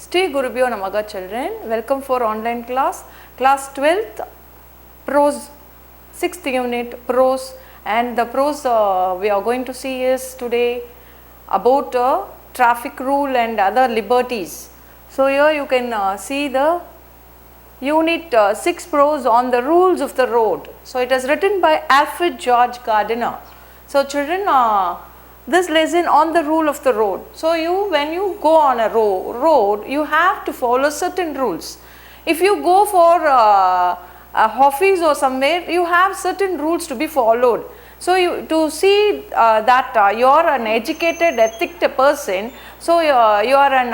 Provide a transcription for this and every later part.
Shri Gurubhyo Namaha children, welcome for online class, class 12th, Prose, 6th unit, Prose, and the Prose we are going to see is today about traffic rule and other liberties. So here you can see the unit 6 Prose on the rules of the road. So it is written by Alfred George Gardiner. So children, this lesson on the rule of the road. So when you go on a road, you have to follow certain rules. If you go for a office or somewhere, you have certain rules to be followed. So to see that you are an educated, ethical person, so you are an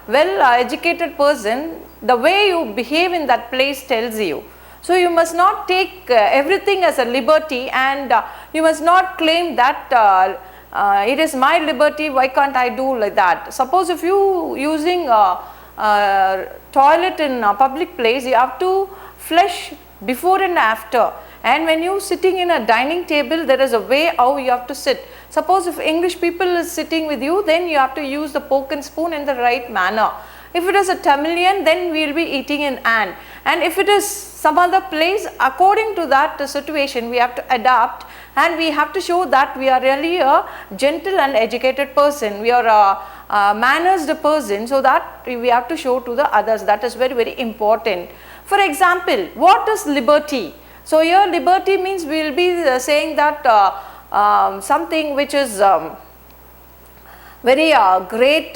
well educated person, the way you behave in that place tells you. So you must not take everything as a liberty, and you must not claim that it is my liberty, why can't I do like that. Suppose if you using toilet in a public place, you have to flush before and after. And when you sitting in a dining table, there is a way how you have to sit. Suppose if English people is sitting with you, then you have to use the fork and spoon in the right manner. If it is a Tamilian, then we will be eating in hand. And if it is some other place, according to that situation, we have to adapt, and we have to show that we are really a gentle and educated person. We are a manners person, so that we have to show to the others. That is very, very important. For example, what is liberty? So here liberty means we will be saying that something which is very great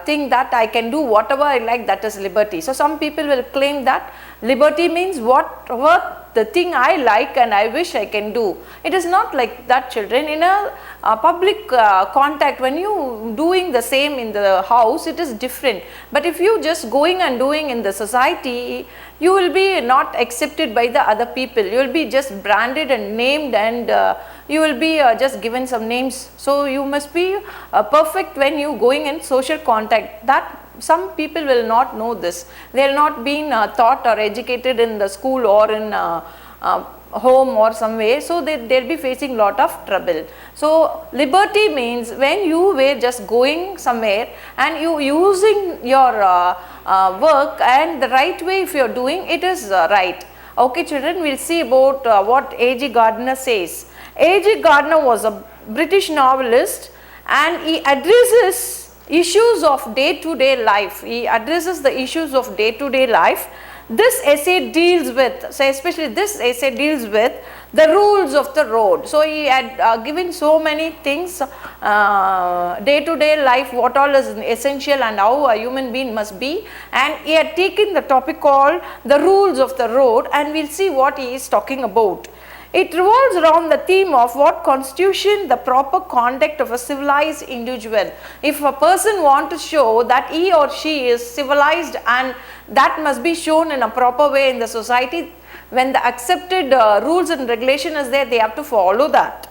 thing that I can do whatever I like, that is liberty. So some people will claim that liberty means whatever the thing I like and I wish I can do. It is not like that, children. In a public contact, when you doing the same in the house, it is different. But if you just going and doing in the society, you will be not accepted by the other people. You will be just branded and named, and you will be just given some names. So you must be perfect when you going in social contact. That some people will not know this. They will not been taught or educated in the school or in home or somewhere, so they will be facing lot of trouble. So liberty means when you were just going somewhere and you using your work, and the right way if you are doing, it is right. Okay children, we will see about what A.G. Gardiner says. A.G. Gardiner was a British novelist, and he addresses issues of day-to-day life. He addresses the issues of day-to-day life. This essay deals with, so especially this essay deals with the rules of the road. So he had given so many things, day-to-day life, what all is essential and how a human being must be, and he had taken the topic called the rules of the road, and we will see what he is talking about. It revolves around the theme of what constitutes the proper conduct of a civilized individual. If a person wants to show that he or she is civilized, and that must be shown in a proper way in the society, when the accepted rules and regulation is there, they have to follow that.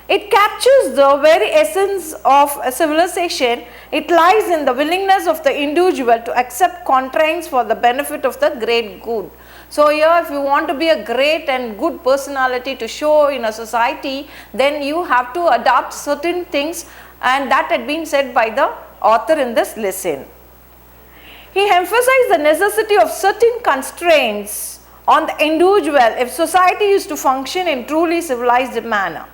It captures the very essence of a civilization. It lies in the willingness of the individual to accept constraints for the benefit of the great good. So here, if you want to be a great and good personality to show in a society, then you have to adopt certain things, and that had been said by the author in this lesson. He emphasized the necessity of certain constraints on the individual if society is to function in truly civilized manner.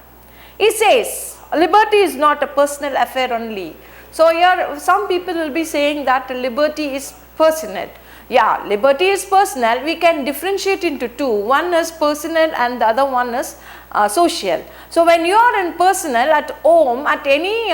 He says liberty is not a personal affair only. So here some people will be saying that liberty is personal. Yeah, liberty is personal. We can differentiate into two. One is personal and the other one is social. So when you are in personal, at home, at any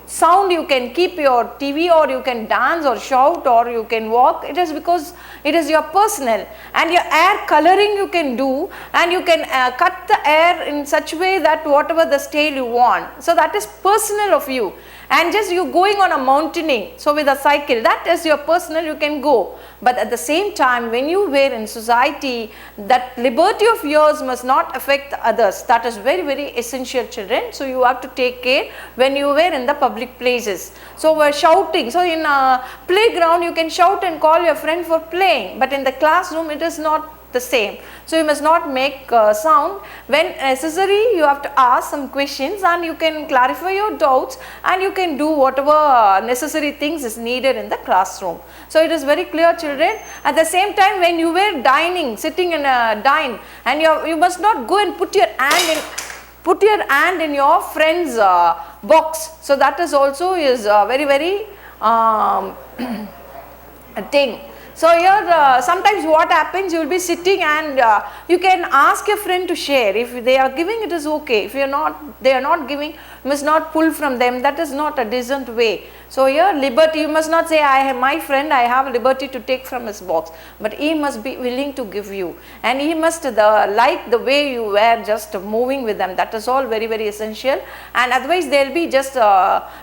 sound, you can keep your TV, or you can dance or shout, or you can walk. It is because it is your personal, and your hair coloring you can do, and you can cut the hair in such way that whatever the style you want. So that is personal of you. And just you going on a mountaineering, so with a cycle, that is your personal, you can go. But at the same time, when you were in society, that liberty of yours must not affect others. That is very, very essential, children. So you have to take care when you were in the public places. So we're shouting. So in a playground, you can shout and call your friend for playing. But in the classroom, it is not the same. So you must not make sound. When necessary, you have to ask some questions and you can clarify your doubts and you can do whatever necessary things is needed in the classroom. So it is very clear, children. At the same time, when you were dining, sitting in a dine, and you must not go and put your hand in your friend's box. So that is also is very thing. So here sometimes what happens, you will be sitting and you can ask your friend to share. If they are giving, it is okay. If they are not giving, you must not pull from them. That is not a decent way. So here liberty, you must not say, I have my friend, I have liberty to take from his box, but he must be willing to give you, and he must like the way you were just moving with them. That is all very essential, and otherwise they will be just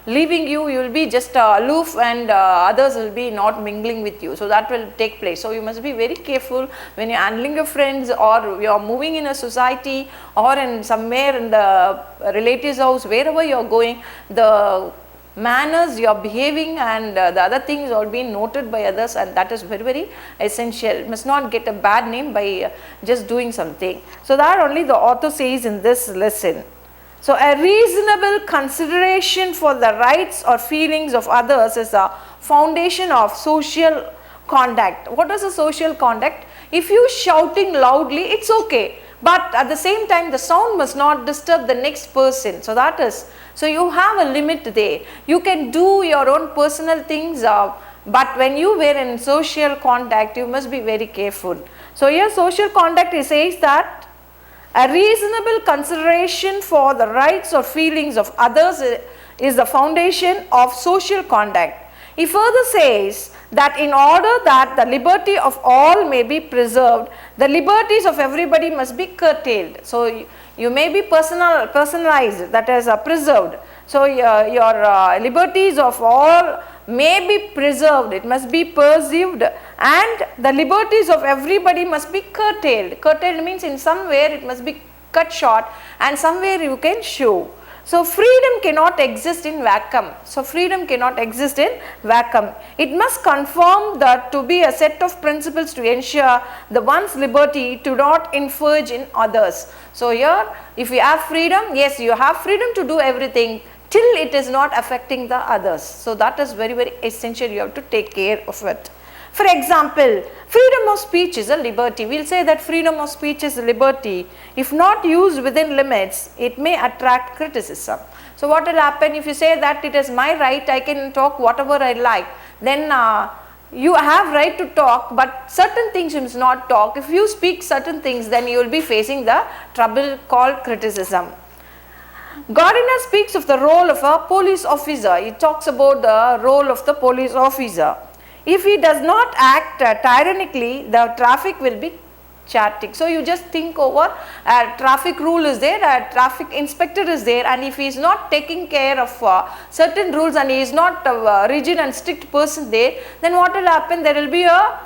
leaving you, you will be just aloof, and others will be not mingling with you. So that will take place. So you must be very careful when you are handling your friends, or you are moving in a society or in somewhere in the relatives house, wherever you are going, the manners you are behaving and the other things are being noted by others, and that is very essential. You must not get a bad name by just doing something. So that only the author says in this lesson. So a reasonable consideration for the rights or feelings of others is a foundation of social conduct. What is a social conduct? If you shouting loudly, it's okay, but at the same time the sound must not disturb the next person. So that is, so you have a limit there. You can do your own personal things, but when you were in social contact, you must be very careful. So here social conduct, it says that a reasonable consideration for the rights or feelings of others is the foundation of social conduct. He further says that in order that the liberty of all may be preserved, the liberties of everybody must be curtailed. So you may be personalized, that is preserved. So your liberties of all may be preserved, it must be perceived, and the liberties of everybody must be curtailed. Curtailed means in somewhere it must be cut short and somewhere you can show. So freedom cannot exist in vacuum. So freedom cannot exist in vacuum. It must conform that to be a set of principles to ensure the one's liberty to not infringe in others. So here, if you have freedom, yes, you have freedom to do everything till it is not affecting the others. So that is very essential. You have to take care of it. For example, freedom of speech is a liberty. We will say that freedom of speech is a liberty. If not used within limits, it may attract criticism. So what will happen if you say that it is my right, I can talk whatever I like, then you have right to talk, but certain things you must not talk. If you speak certain things, then you will be facing the trouble called criticism. Gardiner speaks of the role of a police officer. He talks about the role of the police officer. If he does not act tyrannically, the traffic will be chaotic. So you just think over, a traffic rule is there, a traffic inspector is there, and if he is not taking care of certain rules and he is not a rigid and strict person there, then what will happen? There will be a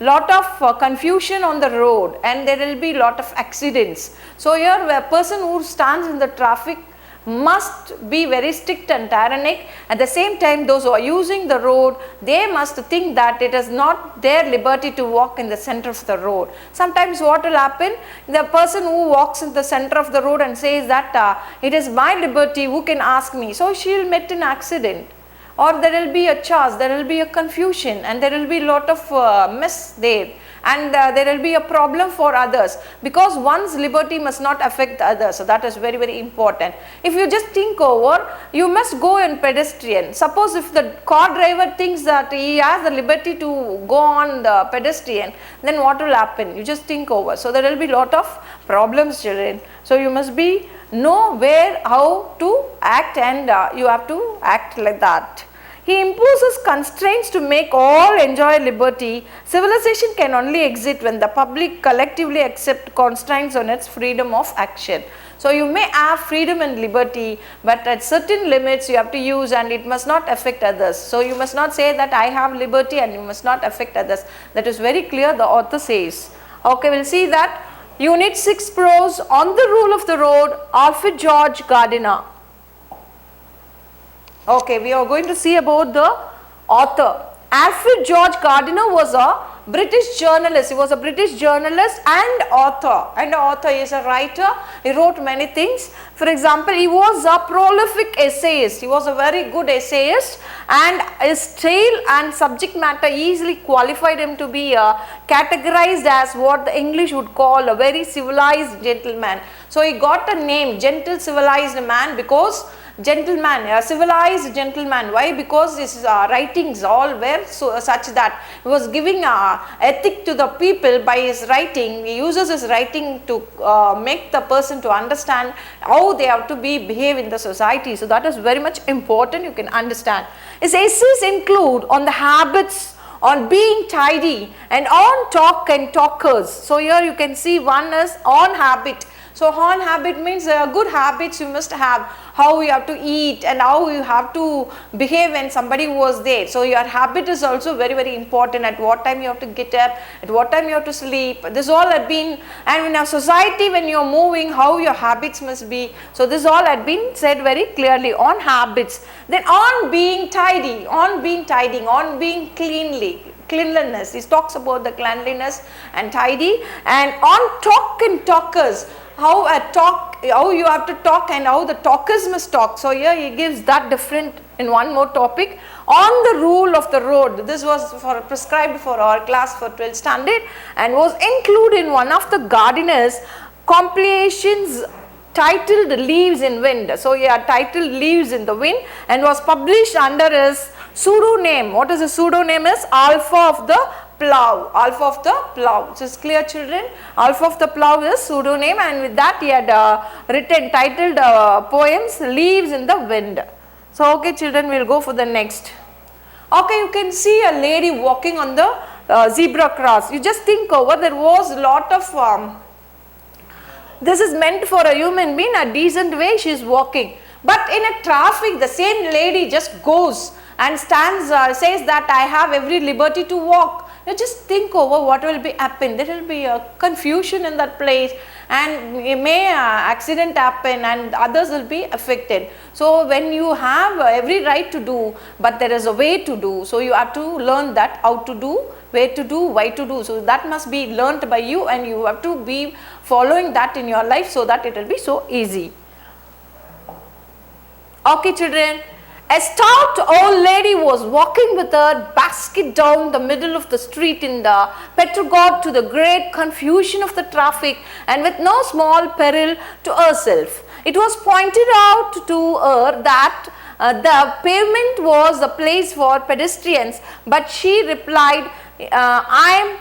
lot of confusion on the road and there will be lot of accidents. So here a person who stands in the traffic must be very strict and tyrannic. At the same time, those who are using the road, they must think that it is not their liberty to walk in the center of the road. Sometimes what will happen, the person who walks in the center of the road and says that it is my liberty, who can ask me, so she will meet an accident, or there will be a chaos, there will be a confusion, and there will be lot of mess there, and there will be a problem for others, because one's liberty must not affect the others. So that is very important. If you just think over, you must go in pedestrian. Suppose if the car driver thinks that he has the liberty to go on the pedestrian, then what will happen? You just think over. So there will be lot of problems, children. So you must be know where, how to act, and you have to act like that. He imposes constraints to make all enjoy liberty. Civilization can only exist when the public collectively accept constraints on its freedom of action. So you may have freedom and liberty, but at certain limits you have to use, and it must not affect others. So you must not say that I have liberty and you must not affect others. That is very clear, the author says. Okay, we will see that. Unit 6 Prose on the rule of the road, Alfred George Gardiner. Okay, we are going to see about the author. Alfred George Gardiner was a British journalist. He was a British journalist and author. And author is a writer. He wrote many things. For example, he was a prolific essayist. He was a very good essayist, and his style and subject matter easily qualified him to be categorized as what the English would call a very civilized gentleman. So he got a name, gentle civilized man, because gentleman, a civilized gentleman. Why? Because his writings all were such that he was giving ethic to the people by his writing. He uses his writing to make the person to understand how they have to behave in the society. So that is very much important, you can understand. His essays include on the habits, on being tidy, and on talk and talkers. So here you can see one is on habit. So on habit means good habits you must have, how you have to eat and how you have to behave when somebody was there. So your habit is also very, very important, at what time you have to get up, at what time you have to sleep. This all had been, and in a society when you are moving, how your habits must be. So this all had been said very clearly on habits. Then on being tidy, on being tidying, on being cleanliness. He talks about the cleanliness and tidy. And on talk and talkers, how you have to talk and how the talkers must talk. So here he gives that different in one more topic. On the rule of the road, this was prescribed for our class for 12th standard and was included in one of the gardener's compilations titled Leaves in Wind. So he had titled Leaves in the Wind and was published under his pseudonym. What is the pseudonym? Is Alpha of the Plough. Alpha of the Plough. So it's clear, children. Alpha of the Plough is pseudonym, and with that he had written titled poems Leaves in the Wind. So okay, children, we will go for the next. Okay, you can see a lady walking on the zebra cross. You just think over, there was a lot of this is meant for a human being, a decent way she is walking. But in a traffic, the same lady just goes and stands, says that I have every liberty to walk. You just think over what will be happen. There will be a confusion in that place, and it may accident happen and others will be affected. So when you have every right to do, but there is a way to do, so you have to learn that how to do, where to do, why to do. So that must be learnt by you, and you have to be following that in your life so that it will be so easy. Okay, children. A stout old lady was walking with her basket down the middle of the street in the Petroglyph, to the great confusion of the traffic and with no small peril to herself. It was pointed out to her that the pavement was a place for pedestrians, but she replied, I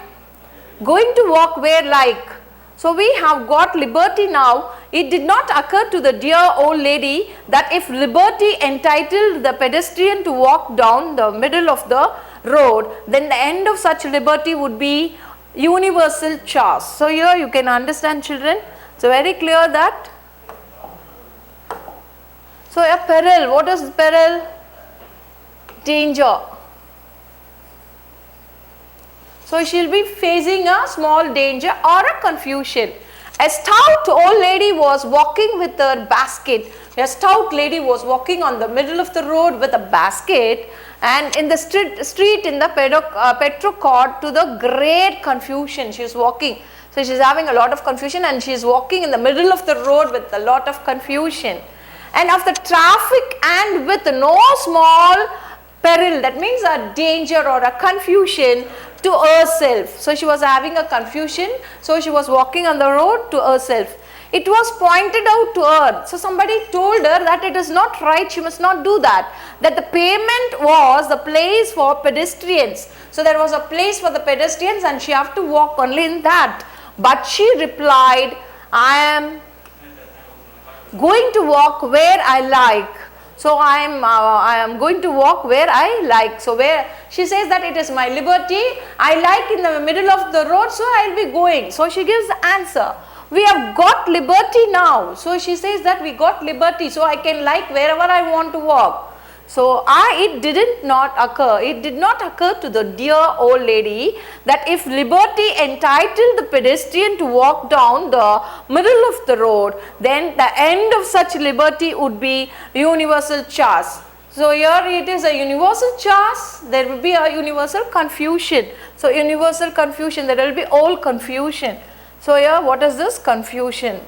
am going to walk where like. So we have got liberty now. It did not occur to the dear old lady that if liberty entitled the pedestrian to walk down the middle of the road, then the end of such liberty would be universal choice. So here you can understand, children. So very clear that. So a peril, what is peril? Danger. So she will be facing a small danger or a confusion. A stout old lady was walking with her basket. A stout lady was walking on the middle of the road with a basket, and in the street in the Petroglyph, to the great confusion. She is walking. So she is having a lot of confusion, and she is walking in the middle of the road with a lot of confusion. And of the traffic, and with no small peril, that means a danger or a confusion to herself. So she was having a confusion, so she was walking on the road to herself. It was pointed out to her. So somebody told her that it is not right, she must not do that. That the pavement was the place for pedestrians. So there was a place for the pedestrians and she have to walk only in that. But she replied, I am going to walk where I like. So I am going to walk where I like. So where she says that it is my liberty, I like in the middle of the road, so I will be going. So she gives the answer. We have got liberty now. So she says that we got liberty, so I can like wherever I want to walk. So it did not occur to the dear old lady that if liberty entitled the pedestrian to walk down the middle of the road, then the end of such liberty would be universal choice. So here it is a universal chaos, there will be a universal confusion. So universal confusion, there will be all confusion. So here what is this? Confusion.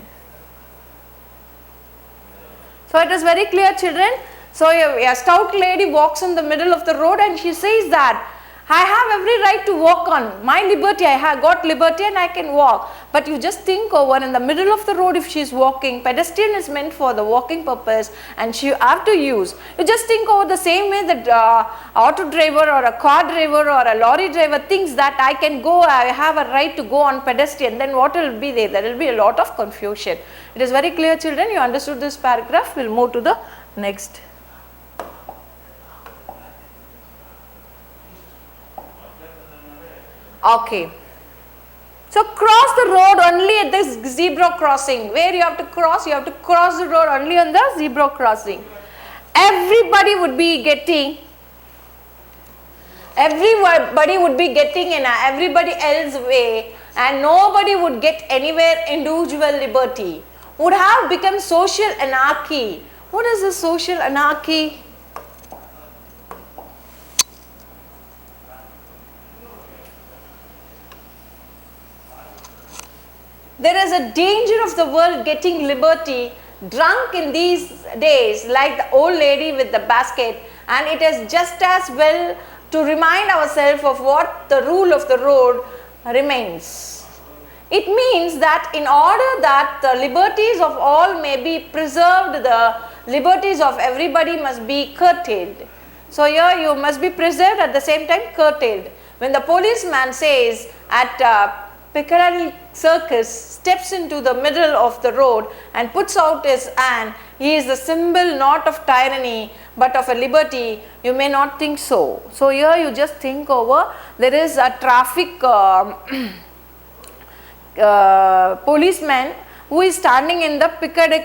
So it is very clear, children. So a stout lady walks in the middle of the road and she says that I have every right to walk on my liberty, I have got liberty and I can walk. But you just think over in the middle of the road if she is walking, pedestrian is meant for the walking purpose and she have to use. You just think over the same way that auto driver or a car driver or a lorry driver thinks that I can go, I have a right to go on pedestrian, then what will be there? There will be a lot of confusion. It is very clear, children, you understood this paragraph. We will move to the next. Okay. So cross the road only at this zebra crossing. Where you have to cross the road only on the zebra crossing. Everybody would be getting in everybody else's way and nobody would get anywhere individual liberty. Would have become social anarchy. What is the social anarchy? There is a danger of the world getting liberty drunk in these days like the old lady with the basket, and it is just as well to remind ourselves of what the rule of the road remains. It means that in order that the liberties of all may be preserved, the liberties of everybody must be curtailed. So here you must be preserved at the same time curtailed. When the policeman says at Piccadilly Circus steps into the middle of the road and puts out his hand, he is the symbol not of tyranny but of a liberty, you may not think so. So here you just think over, there is a traffic policeman who is standing in the Piccadilly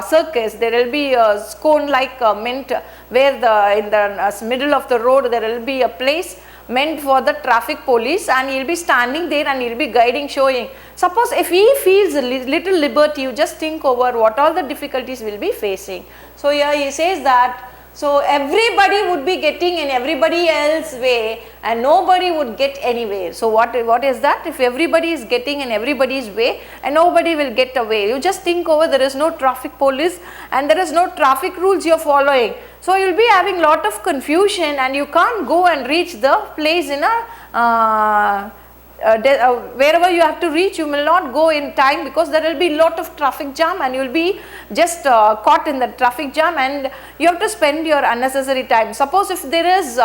Circus. There will be a cone like mint where in the middle of the road there will be a place meant for the traffic police, and he will be standing there and he will be guiding, showing. Suppose if he feels a little liberty, you just think over what all the difficulties will be facing. So here he says that, so everybody would be getting in everybody else's way and nobody would get anywhere. So what is that? If everybody is getting in everybody's way and nobody will get away, you just think over, there is no traffic police and there is no traffic rules you are following. So you will be having lot of confusion and you can't go and reach the place in a wherever you have to reach, you will not go in time because there will be lot of traffic jam and you will be just caught in the traffic jam and you have to spend your unnecessary time. Suppose if there is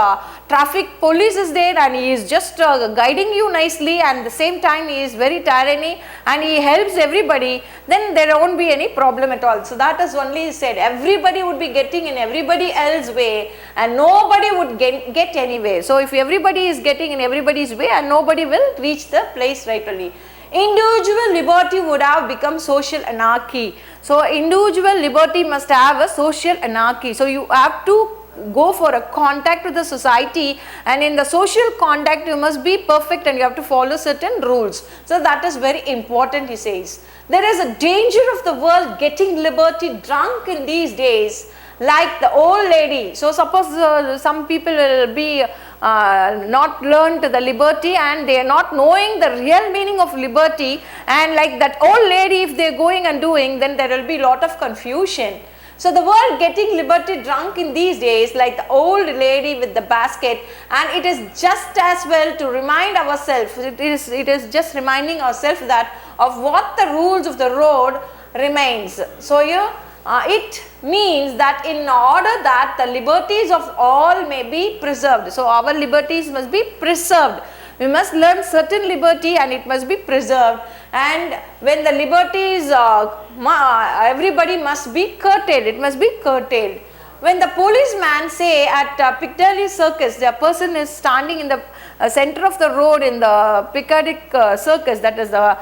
traffic police is there and he is just guiding you nicely and at the same time he is very tyranny and he helps everybody, then there won't be any problem at all. So that is only said, everybody would be getting in everybody else's way and nobody would get anywhere. So if everybody is getting in everybody's way and nobody will reach the place rightly, individual liberty would have become social anarchy. So individual liberty must have a social anarchy. So you have to go for a contact with the society, and in the social contact you must be perfect and you have to follow certain rules. So that is very important, he says. There is a danger of the world getting liberty drunk in these days like the old lady. So suppose some people will be not learned the liberty and they are not knowing the real meaning of liberty, and like that old lady, if they are going and doing, then there will be lot of confusion. So the world getting liberty drunk in these days like the old lady with the basket, and it is just as well to remind ourselves, it is just reminding ourselves that of what the rules of the road remains. So here it means that in order that the liberties of all may be preserved, so our liberties must be preserved. We must learn certain liberty and it must be preserved, and when the liberties everybody must be curtailed, it must be curtailed. When the policeman say at Piccadilly Circus, the person is standing in the center of the road in the Piccadilly Circus, that is the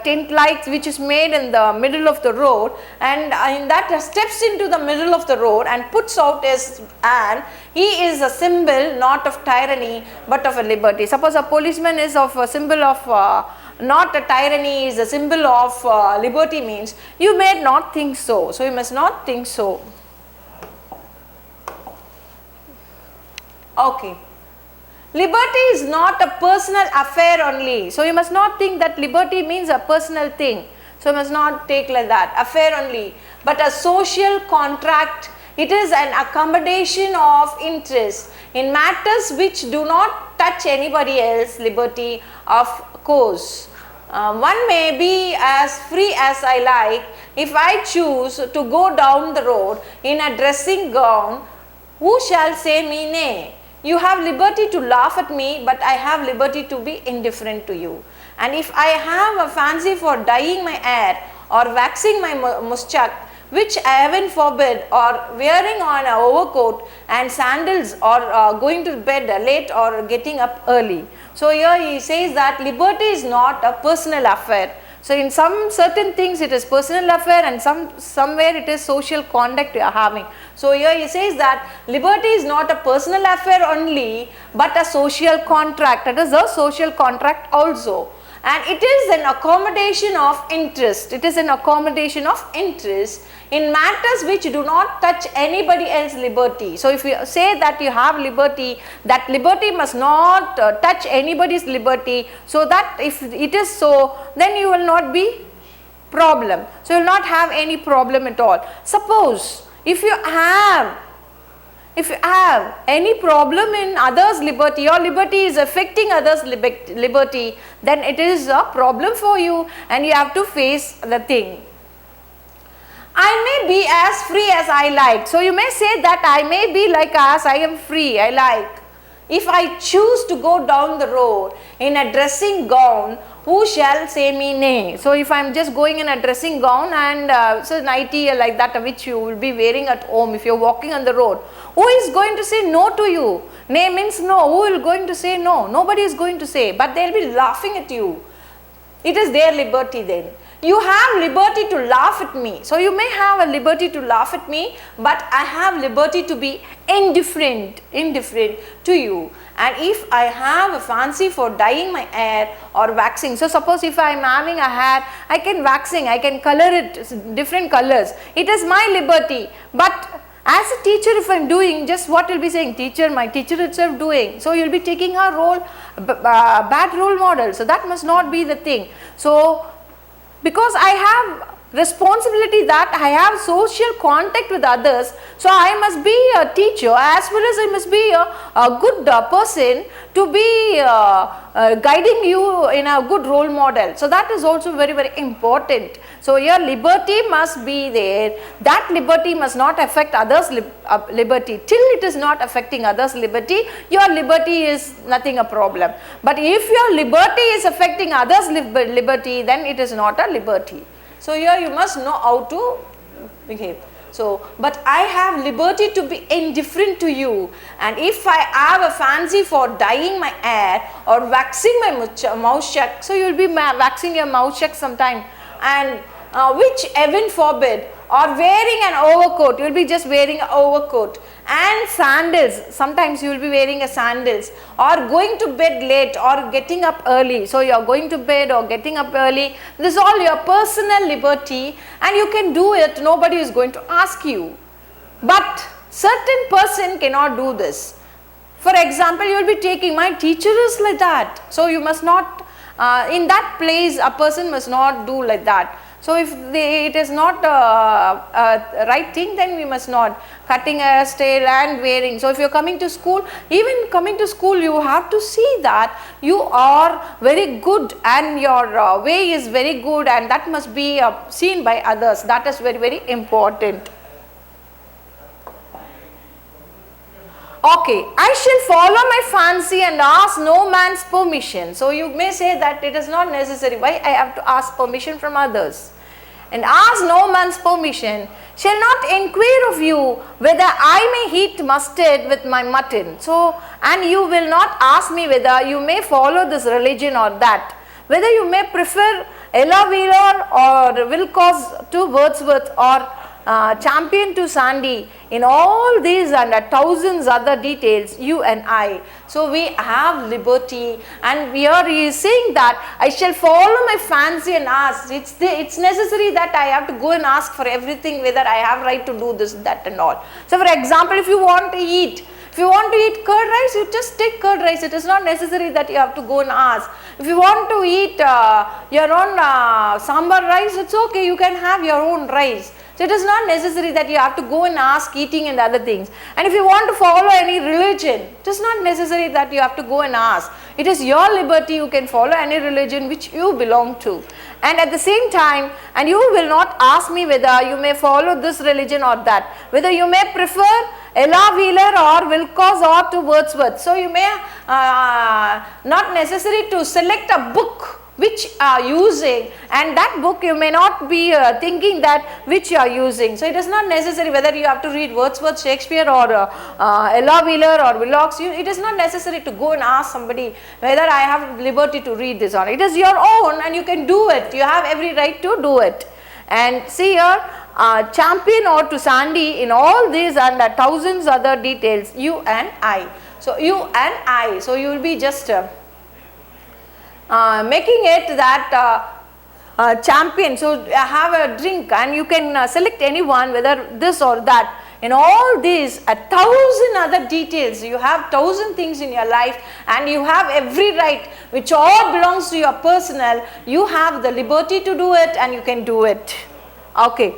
tent lights which is made in the middle of the road, and in that steps into the middle of the road and puts out his hand, he is a symbol not of tyranny but of a liberty. Suppose a policeman is of a symbol of not a tyranny, is a symbol of liberty, means you may not think so. So you must not think so. Okay. Liberty is not a personal affair only. So, you must not think that liberty means a personal thing. So, you must not take like that, affair only, but a social contract. It is an accommodation of interest in matters which do not touch anybody else. Liberty, of course. One may be as free as I like. If I choose to go down the road in a dressing gown, who shall say me nay? You have liberty to laugh at me, but I have liberty to be indifferent to you. And if I have a fancy for dyeing my hair or waxing my mustache, which heaven forbid, or wearing on an overcoat and sandals, or going to bed late or getting up early. So here he says that liberty is not a personal affair. So in some certain things it is personal affair, and somewhere it is social conduct you are having. So here he says that liberty is not a personal affair only, but a social contract. It is a social contract also. And it is an accommodation of interest. It is an accommodation of interest in matters which do not touch anybody else's liberty. So if you say that you have liberty, that liberty must not touch anybody's liberty, so that if it is so, then you will not be problem. So you will not have any problem at all. Suppose if you have any problem in others' liberty, your liberty is affecting others' liberty, then it is a problem for you and you have to face the thing. I may be as free as I like. So you may say that I may be like as I am free, I like. If I choose to go down the road in a dressing gown, who shall say me nay? So if I am just going in a dressing gown and so nighty like that which you will be wearing at home, if you are walking on the road, who is going to say no to you? Nay means no. Who is going to say no? Nobody is going to say, but they will be laughing at you. It is their liberty then. You have liberty to laugh at me. So you may have a liberty to laugh at me, but I have liberty to be indifferent to you. And if I have a fancy for dyeing my hair or waxing, so suppose if I am having a hair, I can waxing, I can color it different colors. It is my liberty. But as a teacher, if I am doing, just what you will be saying, teacher, my teacher itself doing. So you will be taking a role, bad role model. So that must not be the thing. So because I have responsibility that I have social contact with others, so I must be a teacher as well as I must be a good person to be guiding you in a good role model. So that is also very, very important. So your liberty must be there. That liberty must not affect others' liberty. Till it is not affecting others' liberty, your liberty is nothing a problem. But if your liberty is affecting others' liberty, then it is not a liberty. So here you must know how to behave. So, but I have liberty to be indifferent to you, and if I have a fancy for dyeing my hair or waxing my mouth check, so you will be waxing your mouth check sometime, and which heaven forbid, or wearing an overcoat, you will be just wearing an overcoat, and sandals, sometimes you will be wearing a sandals, or going to bed late or getting up early. So you are going to bed or getting up early, this is all your personal liberty and you can do it, nobody is going to ask you. But certain person cannot do this. For example, you will be taking, my teacher is like that, so you must not, in that place a person must not do like that. So if it is not a right thing, then we must not. Cutting a hairstyle and wearing. So if you are coming to school, even coming to school, you have to see that you are very good and your way is very good, and that must be seen by others. That is very, very important. Okay, I shall follow my fancy and ask no man's permission. So you may say that it is not necessary. Why I have to ask permission from others? And ask no man's permission, shall not inquire of you whether I may eat mustard with my mutton. So, and you will not ask me whether you may follow this religion or that, whether you may prefer Ella Wheeler or Wilcox to Wordsworth or Champion to Sandy. In all these and thousands other details, you and I. So we have liberty, and we are saying that I shall follow my fancy and ask. It's necessary that I have to go and ask for everything, whether I have right to do this, that and all. So for example, if you want to eat, If you want to eat curd rice, you just take curd rice. It is not necessary that you have to go and ask. If you want to eat your own sambar rice, it's okay, you can have your own rice. So it is not necessary that you have to go and ask eating and other things. And if you want to follow any religion, it is not necessary that you have to go and ask. It is your liberty, you can follow any religion which you belong to. And at the same time, and you will not ask me whether you may follow this religion or that, whether you may prefer Ella Wheeler or Wilcox or to Wordsworth. So you may not necessary to select a book which are using, and that book you may not be thinking that which you are using. So it is not necessary whether you have to read Wordsworth, Shakespeare or Ella Wheeler or Wilcox. It is not necessary to go and ask somebody whether I have liberty to read this or not. It is your own and you can do it. You have every right to do it. And see here, champion or to Sandy in all these and thousands other details, you and I. So you and I. So you will be just making it that champion. So have a drink and you can select anyone, whether this or that. In all these 1,000 other details, you have 1,000 things in your life and you have every right which all belongs to your personal. You have the liberty to do it and you can do it. Okay.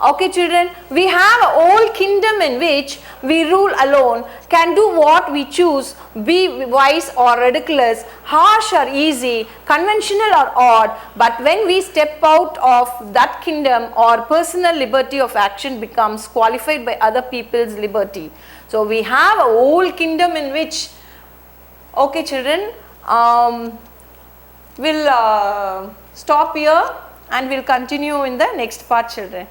Okay children, we have a whole kingdom in which we rule alone, can do what we choose, be wise or ridiculous, harsh or easy, conventional or odd, but when we step out of that kingdom, our personal liberty of action becomes qualified by other people's liberty. So we have a whole kingdom in which, okay children, we'll stop here and we'll continue in the next part children.